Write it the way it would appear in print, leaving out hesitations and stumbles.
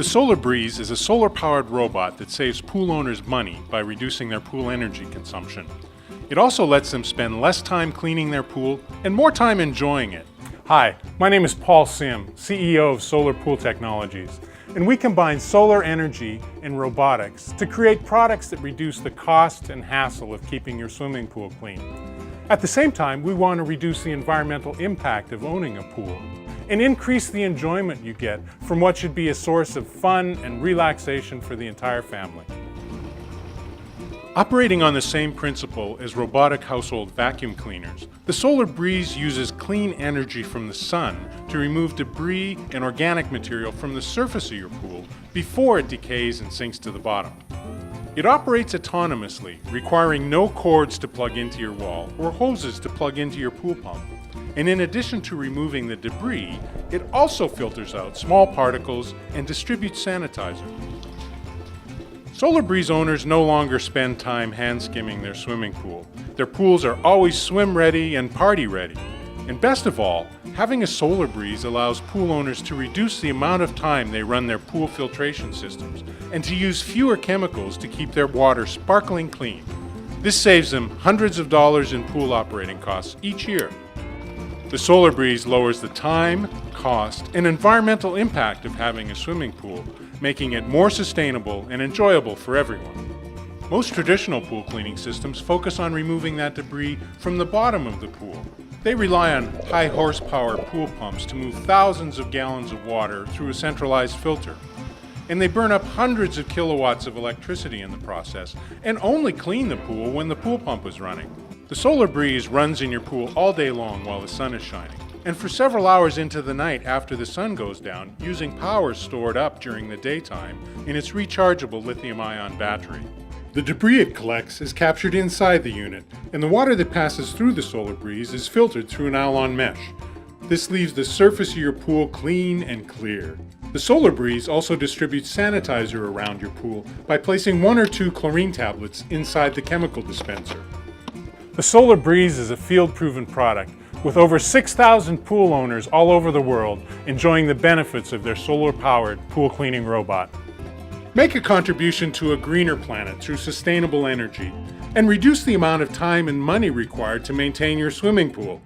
The Solar Breeze is a solar-powered robot that saves pool owners money by reducing their pool energy consumption. It also lets them spend less time cleaning their pool and more time enjoying it. Hi, my name is Paul Sim, CEO of Solar Pool Technologies, and we combine solar energy and robotics to create products that reduce the cost and hassle of keeping your swimming pool clean. At the same time, we want to reduce the environmental impact of owning a pool and increase the enjoyment you get from what should be a source of fun and relaxation for the entire family. Operating on the same principle as robotic household vacuum cleaners, the Solar Breeze uses clean energy from the sun to remove debris and organic material from the surface of your pool before it decays and sinks to the bottom. It operates autonomously, requiring no cords to plug into your wall or hoses to plug into your pool pump. And in addition to removing the debris, it also filters out small particles and distributes sanitizer. Solar Breeze owners no longer spend time hand skimming their swimming pool. Their pools are always swim ready and party ready. And best of all, having a Solar Breeze allows pool owners to reduce the amount of time they run their pool filtration systems and to use fewer chemicals to keep their water sparkling clean. This saves them hundreds of dollars in pool operating costs each year. The Solar Breeze lowers the time, cost, and environmental impact of having a swimming pool, making it more sustainable and enjoyable for everyone. Most traditional pool cleaning systems focus on removing that debris from the bottom of the pool. They rely on high horsepower pool pumps to move thousands of gallons of water through a centralized filter. And they burn up hundreds of kilowatts of electricity in the process and only clean the pool when the pool pump is running. The Solar Breeze runs in your pool all day long while the sun is shining, and for several hours into the night after the sun goes down, using power stored up during the daytime in its rechargeable lithium-ion battery. The debris it collects is captured inside the unit, and the water that passes through the Solar Breeze is filtered through an nylon mesh. This leaves the surface of your pool clean and clear. The Solar Breeze also distributes sanitizer around your pool by placing 1 or 2 chlorine tablets inside the chemical dispenser. The Solar Breeze is a field-proven product with over 6,000 pool owners all over the world enjoying the benefits of their solar-powered pool cleaning robot. Make a contribution to a greener planet through sustainable energy and reduce the amount of time and money required to maintain your swimming pool.